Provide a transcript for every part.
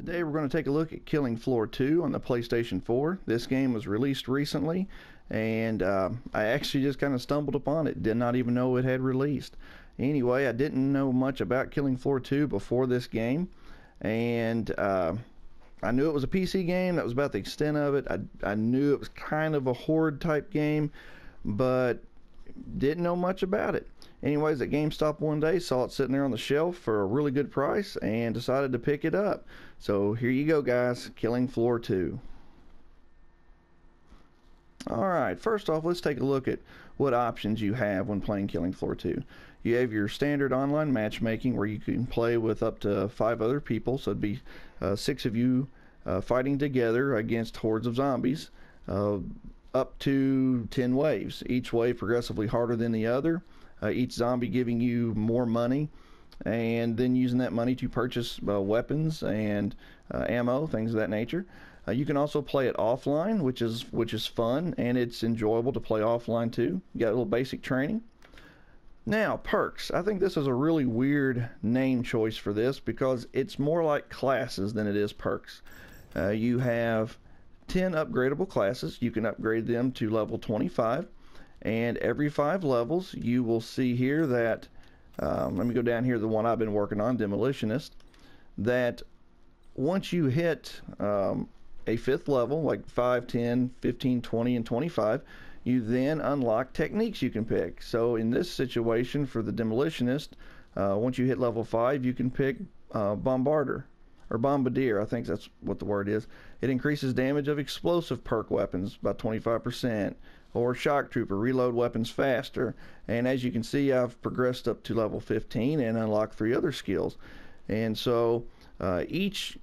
Today we're going to take a look at Killing Floor 2 on the PlayStation 4. This game was released recently, and I actually just kind of stumbled upon it. Did not even know it had released. Anyway, I didn't know much about Killing Floor 2 before this game, and I knew it was a PC game. That was about the extent of it. I knew it was kind of a horde type game, but didn't know much about it. Anyways, at GameStop one day, saw it sitting there on the shelf for a really good price and decided to pick it up. So here you go, guys, Killing Floor 2. Alright, first off, let's take a look at what options you have when playing Killing Floor 2. You have your standard online matchmaking where you can play with up to 5 other people, so it'd be 6 of you fighting together against hordes of zombies. Up to 10 waves, each wave progressively harder than the other, each zombie giving you more money, and then using that money to purchase weapons and ammo, things of that nature. You can also play it offline, which is fun, and it's enjoyable to play offline too. You got a little basic training. Now, perks. I think this is a really weird name choice for this because it's more like classes than it is perks. You have 10 upgradable classes. You can upgrade them to level 25, and every 5 levels you will see here that let me go down here, the one I've been working on, Demolitionist, that once you hit a 5th level, like 5, 10, 15, 20, and 25, you then unlock techniques you can pick. So in this situation for the Demolitionist, once you hit level 5, you can pick Bombarder, or Bombardier, I think that's what the word is. It increases damage of explosive perk weapons by 25%, or Shock Trooper, reload weapons faster. And as you can see, I've progressed up to level 15 and unlocked 3 other skills. And so each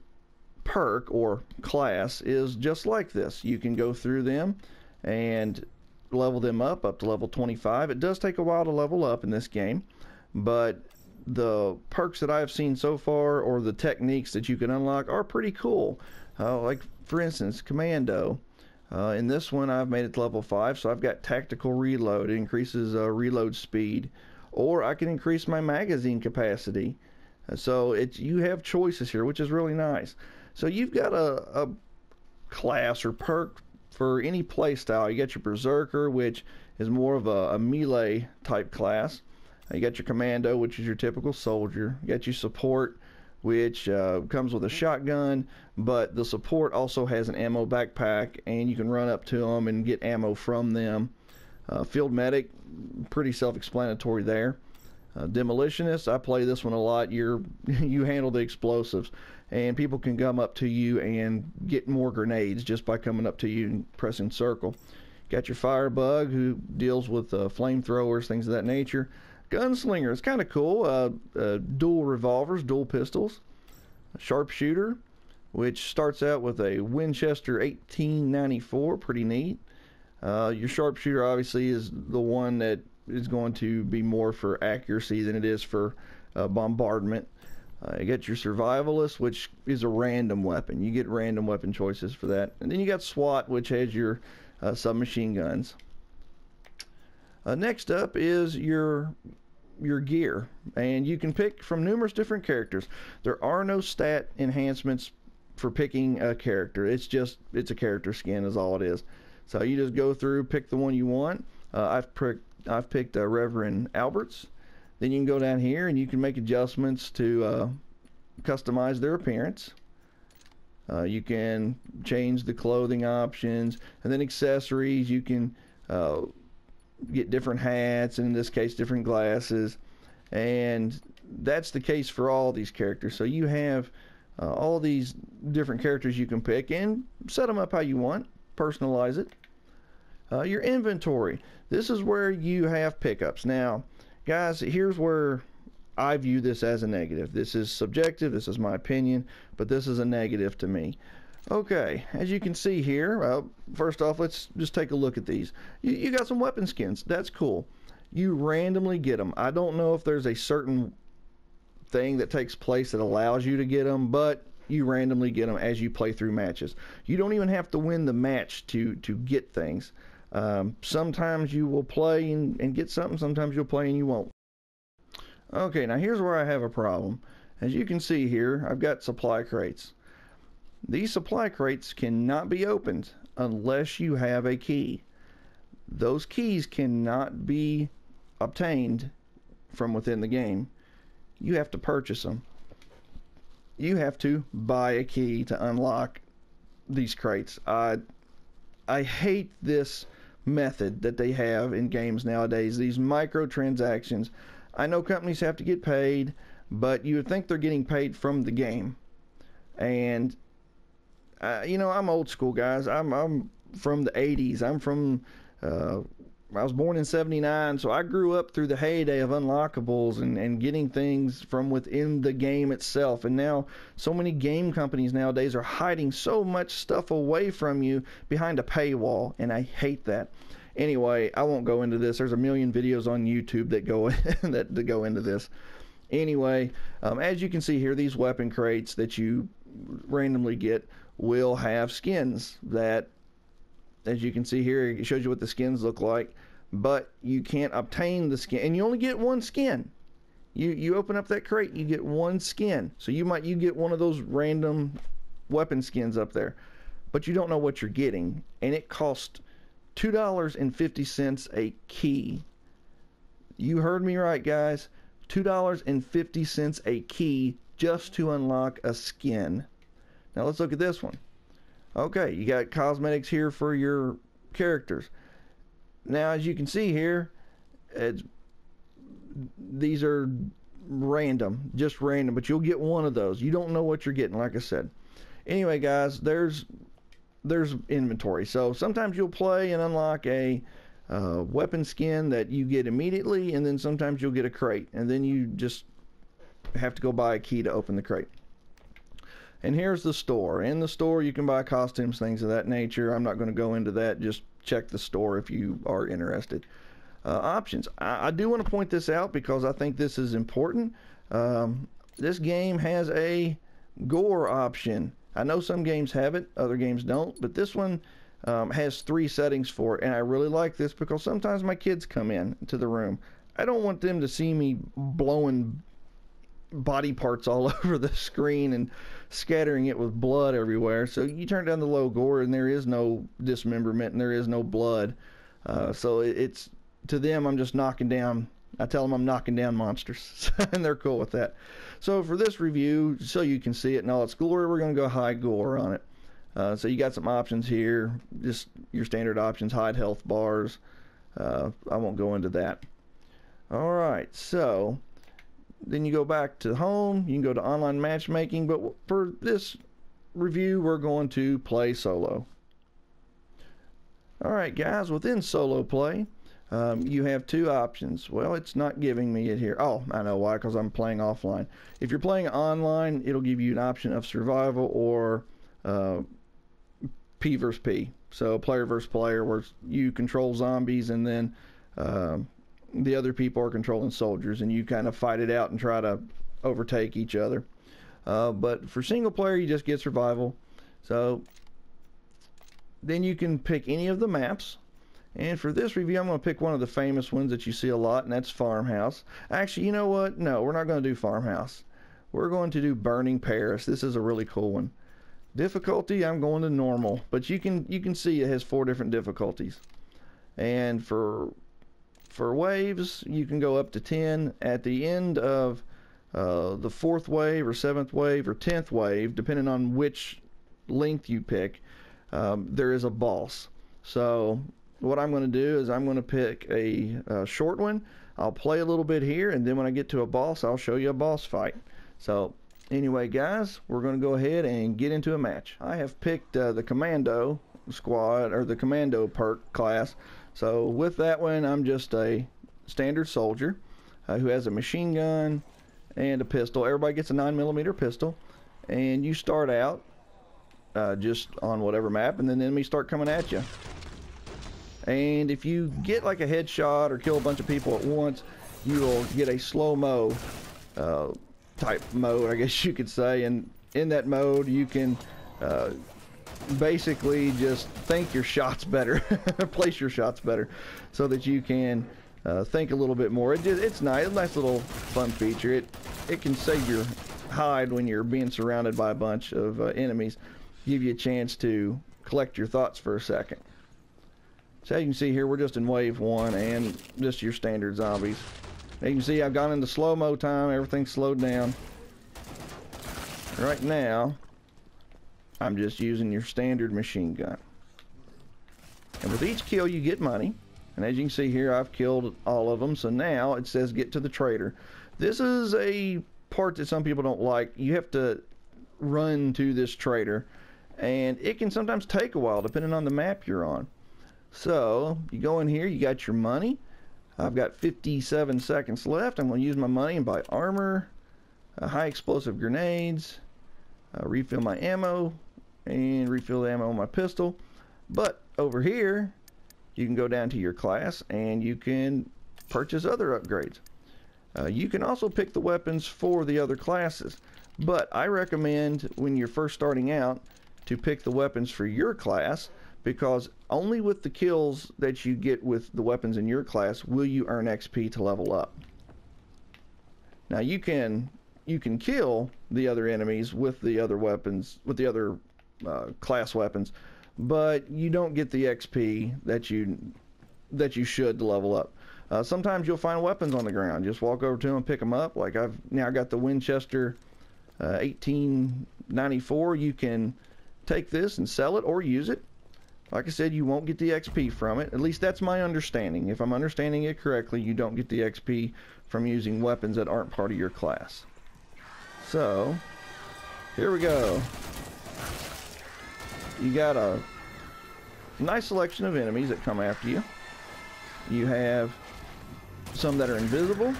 perk or class is just like this. You can go through them and level them up to level 25. It does take a while to level up in this game, but the perks that I've seen so far, or the techniques that you can unlock, are pretty cool. Like for instance, Commando. In this one I've made it to level 5, so I've got tactical reload. It increases reload speed, or I can increase my magazine capacity. So you have choices here, which is really nice. So you've got a class or perk for any play style. You got your Berserker, which is more of a melee type class. You got your Commando, which is your typical soldier. You got your Support, which comes with a shotgun, but the Support also has an ammo backpack, and you can run up to them and get ammo from them. Field Medic, pretty self-explanatory there. Demolitionist, I play this one a lot. You handle the explosives, and people can come up to you and get more grenades just by coming up to you and pressing circle. Got your Firebug, who deals with flamethrowers, things of that nature. Gunslinger, it's kind of cool. Dual revolvers, dual pistols. Sharpshooter, which starts out with a Winchester 1894, pretty neat. Your Sharpshooter obviously is the one that is going to be more for accuracy than it is for bombardment. You got your Survivalist, which is a random weapon. You get random weapon choices for that. And then you got SWAT, which has your submachine guns. Next up is your gear, and you can pick from numerous different characters. There are no stat enhancements for picking a character. It's a character skin is all it is. So you just go through, pick the one you want. I've picked Reverend Alberts. Then you can go down here and you can make adjustments to customize their appearance. You can change the clothing options, and then accessories. You can get different hats, and in this case different glasses, and that's the case for all these characters. So you have all these different characters you can pick and set them up how you want, personalize it. Your inventory, this is where you have pickups. Now guys, here's where I view this as a negative. This is subjective, this is my opinion, but this is a negative to me. Okay, as you can see here, first off, let's just take a look at these. You got some weapon skins. That's cool. You randomly get them. I don't know if there's a certain thing that takes place that allows you to get them, but you randomly get them as you play through matches. You don't even have to win the match to get things. Sometimes you will play and get something. Sometimes you'll play and you won't. Okay, now here's where I have a problem. As you can see here, I've got supply crates. these supply crates cannot be opened unless you have a key. Those keys cannot be obtained from within the game. You have to purchase them. You have to buy a key to unlock these crates. I hate this method that they have in games nowadays, these microtransactions. I know companies have to get paid, but you would think they're getting paid from the game. And you know, I'm old school, guys. I'm from the 80s. I was born in 79, so I grew up through the heyday of unlockables and getting things from within the game itself. And now so many game companies nowadays are hiding so much stuff away from you behind a paywall, and I hate that. Anyway, I won't go into this. There's a million videos on YouTube that go into this. Anyway, as you can see here, these weapon crates that you randomly get will have skins that, as you can see here, it shows you what the skins look like, but you can't obtain the skin, and you only get one skin. You open up that crate, you get one skin. So you get one of those random weapon skins up there, but you don't know what you're getting, and it costs $2.50 a key. You heard me right, guys. $2.50 a key just to unlock a skin. Now let's look at this one. Okay, you got cosmetics here for your characters. Now, as you can see here, these are random, just random, but you'll get one of those. You don't know what you're getting, like I said. Anyway, guys, there's inventory. So sometimes you'll play and unlock a weapon skin that you get immediately, and then sometimes you'll get a crate, and then you just have to go buy a key to open the crate. And here's the store. In the store, you can buy costumes, things of that nature. I'm not going to go into that. Just check the store if you are interested. Options. I do want to point this out because I think this is important. This game has a gore option. I know some games have it, other games don't, but this one has 3 settings for it, and I really like this because sometimes my kids come in to the room. I don't want them to see me blowing body parts all over the screen and scattering it with blood everywhere. So you turn down the low gore, and there is no dismemberment and there is no blood. So it's, to them, I'm just knocking down, I tell them I'm knocking down monsters, and they're cool with that. So for this review, so you can see it in all its glory, we're going to go high gore on it. So you got some options here, just your standard options, hide health bars. I won't go into that. Alright, so then you go back to home, you can go to online matchmaking, but for this review, we're going to play solo. Alright guys, within solo play, you have 2 options. Well, it's not giving me it here. Oh, I know why, because I'm playing offline. If you're playing online, it'll give you an option of survival or P versus P. So player versus player, where you control zombies and then the other people are controlling soldiers, and you kind of fight it out and try to overtake each other. But for single player, you just get survival. So then you can pick any of the maps. And for this review, I'm going to pick one of the famous ones that you see a lot, and that's Farmhouse. Actually, you know what? No, we're not going to do Farmhouse. We're going to do Burning Paris. This is a really cool one. Difficulty, I'm going to normal, but you can see it has 4 different difficulties. And for waves, you can go up to 10. At the end of the 4th wave or 7th wave or 10th wave, depending on which length you pick, there is a boss. So what I'm going to do is I'm going to pick a short one. I'll play a little bit here, and then when I get to a boss, I'll show you a boss fight. So anyway, guys, we're going to go ahead and get into a match. I have picked the Commando Squad, or the Commando perk class. So with that one, I'm just a standard soldier who has a machine gun and a pistol. Everybody gets a 9mm pistol, and you start out just on whatever map, and then the enemies start coming at you. And if you get like a headshot or kill a bunch of people at once, you will get a slow-mo type mode, I guess you could say. And in that mode, you can basically just think your shots better, place your shots better, so that you can think a little bit more. It's nice, a nice little fun feature. It can save your hide when you're being surrounded by a bunch of enemies. give you a chance to collect your thoughts for a second. So you can see here, we're just in wave 1 and just your standard zombies. Now you can see I've gone into slow-mo time, everything's slowed down. Right now, I'm just using your standard machine gun. And with each kill you get money. And as you can see here, I've killed all of them. So now it says get to the trader. This is a part that some people don't like. You have to run to this trader. And it can sometimes take a while depending on the map you're on. So you go in here, you got your money. I've got 57 seconds left. I'm going to use my money and buy armor, high explosive grenades, refill my ammo, and refill the ammo on my pistol. But over here, you can go down to your class and you can purchase other upgrades. You can also pick the weapons for the other classes. But I recommend when you're first starting out to pick the weapons for your class, because only with the kills that you get with the weapons in your class will you earn XP to level up. Now you can kill the other enemies with the other weapons, with the other class weapons, but you don't get the XP that you should to level up. Sometimes you'll find weapons on the ground. Just walk over to them and pick them up. Like I've now got the Winchester 1894. You can take this and sell it or use it. Like I said, you won't get the XP from it. At least that's my understanding. If I'm understanding it correctly, you don't get the XP from using weapons that aren't part of your class. So, here we go. You got a nice selection of enemies that come after you. You have some that are invisible.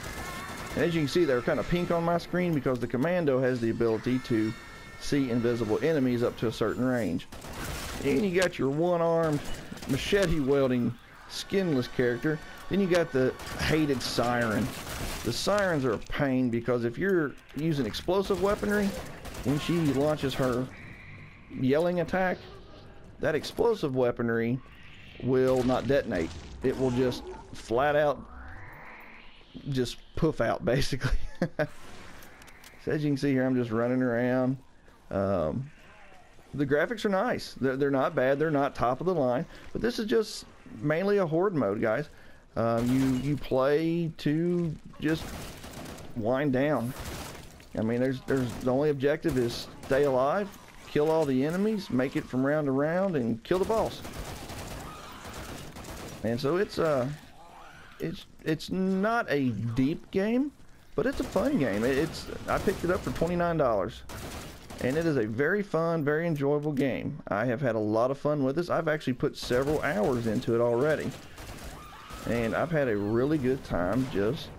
And as you can see, they're kind of pink on my screen because the Commando has the ability to see invisible enemies up to a certain range. And you got your one-armed machete wielding skinless character. Then you got the hated siren. The sirens are a pain because if you're using explosive weaponry, when she launches her yelling attack, that explosive weaponry will not detonate. It will just flat out just poof out basically. So as you can see here, I'm just running around. The graphics are nice. They're not bad. They're not top of the line. But this is just mainly a horde mode, guys. You play to just wind down. I mean, there's the only objective is stay alive, kill all the enemies, make it from round to round, and kill the boss. And so it's not a deep game, but it's a fun game. I picked it up for $29. And it is a very fun, very enjoyable game. I have had a lot of fun with this. I've actually put several hours into it already. And I've had a really good time just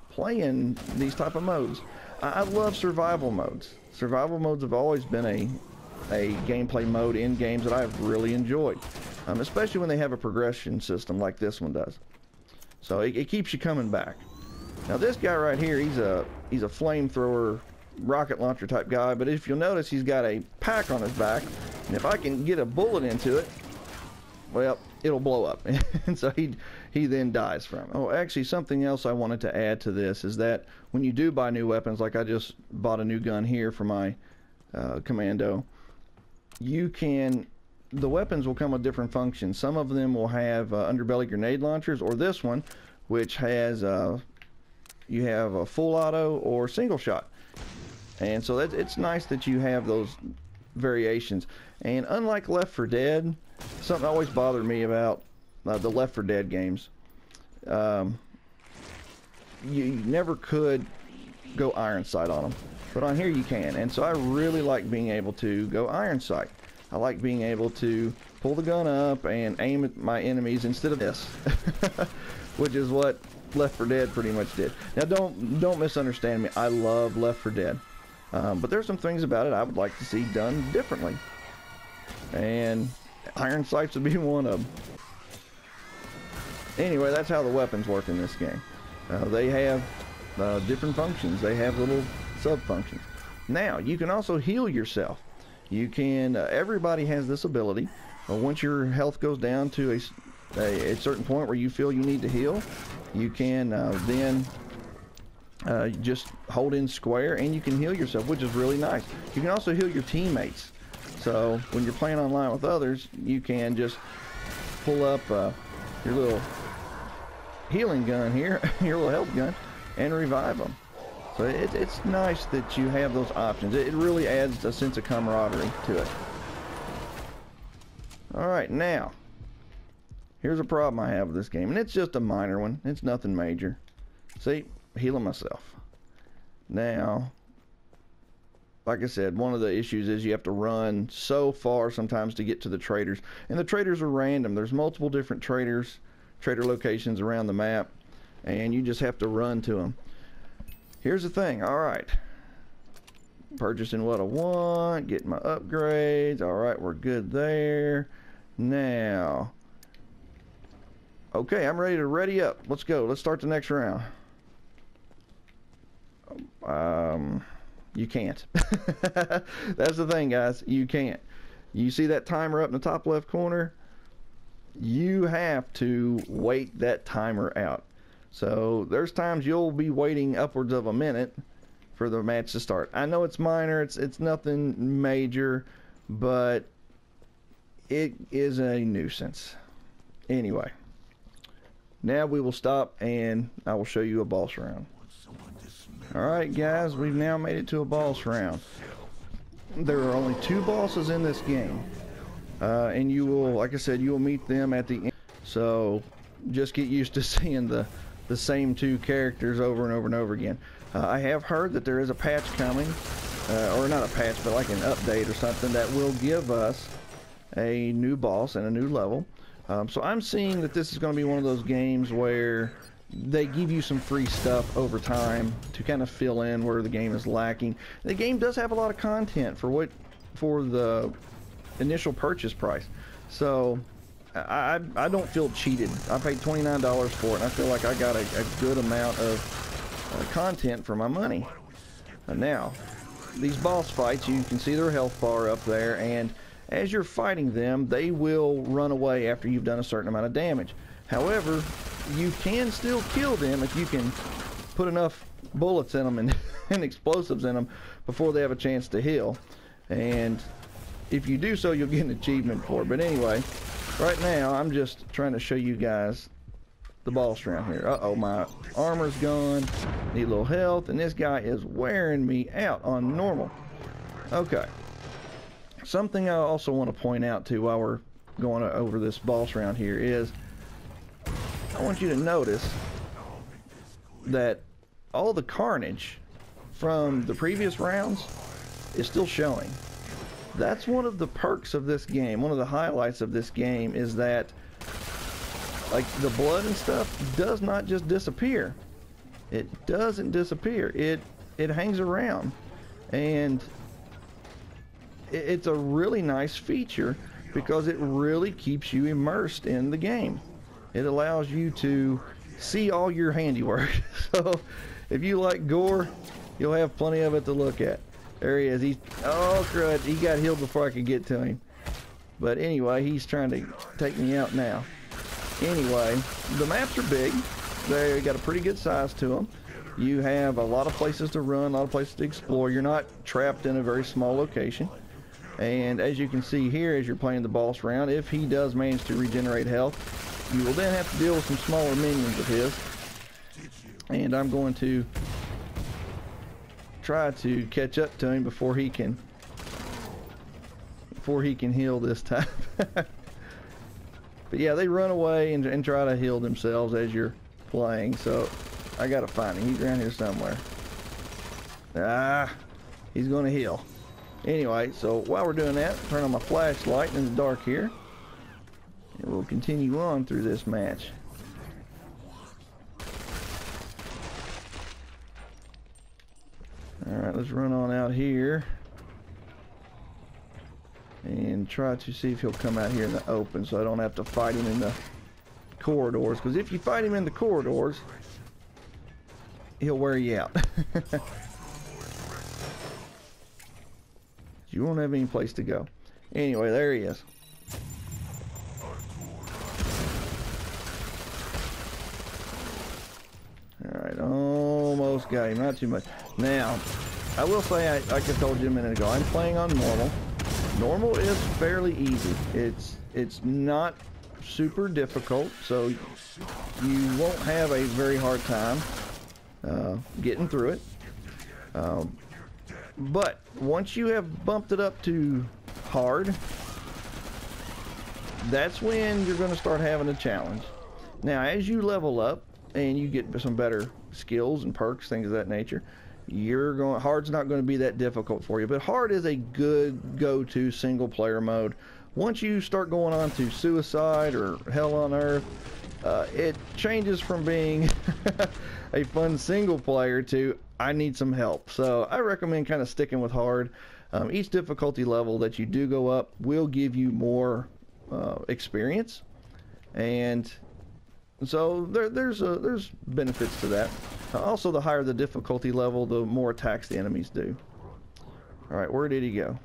playing these type of modes. I love survival modes. Survival modes have always been a gameplay mode in games that I've really enjoyed. Especially when they have a progression system like this one does. So it keeps you coming back. Now this guy right here, he's a flamethrower rocket launcher type guy, but if you'll notice, he's got a pack on his back, and if I can get a bullet into it, well, it'll blow up. And so he then dies from it. Oh, actually, something else I wanted to add to this is that when you do buy new weapons, like I just bought a new gun here for my Commando, the weapons will come with different functions. Some of them will have underbelly grenade launchers, or this one, which has you have a full auto or single shot. And so it's nice that you have those variations. And unlike Left 4 Dead, something always bothered me about the Left 4 Dead games. You never could go iron sight on them, but on here you can. And so I really like being able to go iron sight. I like being able to pull the gun up and aim at my enemies instead of this, which is what Left 4 Dead pretty much did. Now don't misunderstand me. I love Left 4 Dead. But there's some things about it I would like to see done differently. And iron sights would be one of them. Anyway, that's how the weapons work in this game. They have different functions. They have little sub-functions. Now, you can also heal yourself. You can, everybody has this ability. Once your health goes down to a certain point where you feel you need to heal, you can then just hold in square and you can heal yourself, which is really nice. You can also heal your teammates. So when you're playing online with others, you can just pull up your little healing gun here, your little health gun, and revive them. So it's nice that you have those options. It really adds a sense of camaraderie to it. Alright, now, here's a problem I have with this game, and it's just a minor one. It's nothing major. See, healing myself. Now, like I said, one of the issues is you have to run so far sometimes to get to the traders. And the traders are random. There's multiple different trader locations around the map, and you just have to run to them. Here's the thing. Alright. Purchasing what I want, getting my upgrades. Alright, we're good there. Now, okay, I'm ready to ready up. Let's go. Let's start the next round. You can't. That's the thing, guys. You can't. You see that timer up in the top left corner? You have to wait that timer out. So there's times you'll be waiting upwards of a minute for the match to start. I know it's minor, it's nothing major, but it is a nuisance. Anyway, now we will stop and I will show you a boss round. Alright guys, we've now made it to a boss round. There are only 2 bosses in this game. And you will, like I said, you will meet them at the end. So just get used to seeing the same 2 characters over and over and over again. I have heard that there is a patch coming, or not a patch, but like an update or something that will give us a new boss and a new level. So I'm seeing that this is going to be one of those games where they give you some free stuff over time to kind of fill in where the game is lacking. The game does have a lot of content for the initial purchase price. So I don't feel cheated. I paid $29 for it, and I feel like I got a good amount of content for my money. Now, these boss fights, you can see their health bar up there, and as you're fighting them, they will run away after you've done a certain amount of damage. However, you can still kill them if you can put enough bullets in them and explosives in them before they have a chance to heal. And if you do so, you'll get an achievement for it. But anyway, right now I'm just trying to show you guys the boss round here. Uh-oh, my armor's gone. Need a little health, and this guy is wearing me out on normal. Okay. Something I also want to point out too while we're going over this boss round here is I want you to notice that all the carnage from the previous rounds is still showing. That's one of the perks of this game. One of the highlights of this game is that, like, the blood and stuff does not just disappear. It doesn't disappear. It hangs around, and it's a really nice feature because it really keeps you immersed in the game. It allows you to see all your handiwork. So if you like gore, you'll have plenty of it to look at. There he is. Oh crud, he got healed before I could get to him. But anyway, he's trying to take me out now. Anyway, the maps are big. They got a pretty good size to them. You have a lot of places to run, a lot of places to explore. You're not trapped in a very small location. And as you can see here, as you're playing the boss round, if he does manage to regenerate health, you will then have to deal with some smaller minions of his. And I'm going to try to catch up to him before he can heal this time. But yeah, they run away and try to heal themselves as you're playing. So I gotta find him. He's around here somewhere. Ah, he's gonna heal. Anyway, so while we're doing that, turn on my flashlight in the dark here, and we'll continue on through this match. Alright, let's run on out here and try to see if he'll come out here in the open so I don't have to fight him in the corridors, because if you fight him in the corridors, he'll wear you out. You won't have any place to go. Anyway, there he is. Alright, almost got him. Not too much. Now, I will say, like I told you a minute ago, I'm playing on normal. Normal is fairly easy. It's not super difficult, so you won't have a very hard time getting through it. But once you have bumped it up to hard, that's when you're going to start having a challenge. Now, as you level up and you get some better skills and perks, things of that nature, hard's not going to be that difficult for you. But hard is a good go-to single player mode. Once you start going on to suicide or hell on earth, it changes from being a fun single player to I need some help. So I recommend kind of sticking with hard. Each difficulty level that you do go up will give you more experience, and so there's benefits to that. Also, the higher the difficulty level, the more attacks the enemies do. All right, where did he go?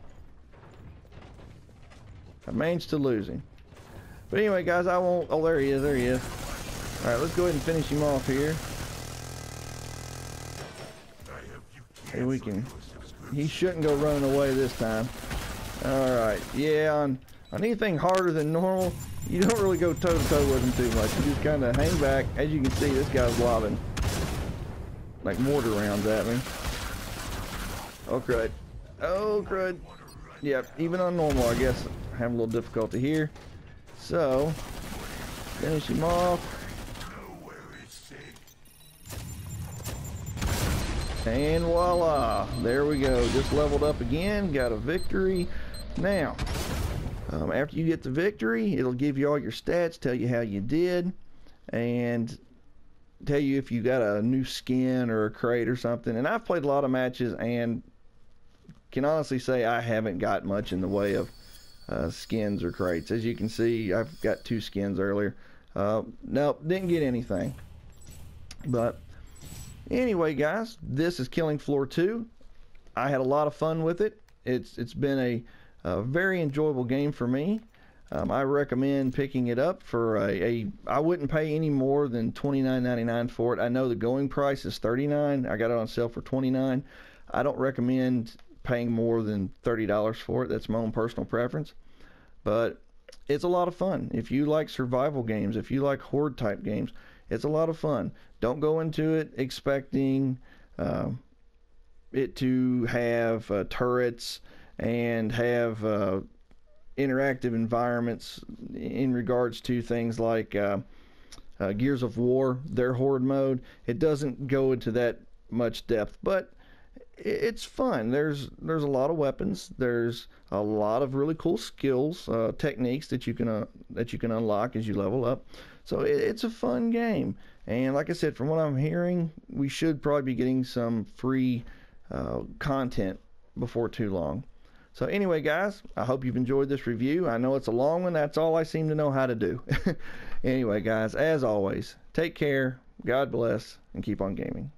I managed to lose him. But anyway, guys, I won't... Oh, there he is. There he is. All right, let's go ahead and finish him off here. Hey, we can... He shouldn't go running away this time. All right. Yeah, on anything harder than normal, you don't really go toe-to-toe with him too much. You just kind of hang back. As you can see, this guy's lobbing like mortar rounds at me. Oh, crud. Oh, crud. Yep, even on normal, I guess I have a little difficulty here. So, finish him off. And voila, there we go. Just leveled up again, got a victory. Now, after you get the victory, it'll give you all your stats, tell you how you did, and tell you if you got a new skin or a crate or something. And I've played a lot of matches and can honestly say I haven't got much in the way of skins or crates. As you can see, I've got 2 skins earlier. Nope, didn't get anything. But anyway, guys, this is Killing Floor 2. I had a lot of fun with it. It's been a very enjoyable game for me. I recommend picking it up for I wouldn't pay any more than $29.99 for it. I know the going price is $39. I got it on sale for $29. I don't recommend paying more than $30 for it. That's my own personal preference. But it's a lot of fun. If you like survival games, if you like horde type games, it's a lot of fun. Don't go into it expecting it to have turrets and have interactive environments in regards to things like Gears of War, their horde mode. It doesn't go into that much depth, but it's fun. There's a lot of weapons. There's a lot of really cool skills, techniques that you can unlock as you level up. So it's a fun game. And like I said, from what I'm hearing, we should probably be getting some free content before too long. So anyway, guys, I hope you've enjoyed this review. I know it's a long one. That's all I seem to know how to do. Anyway, guys, as always, take care, God bless, and keep on gaming.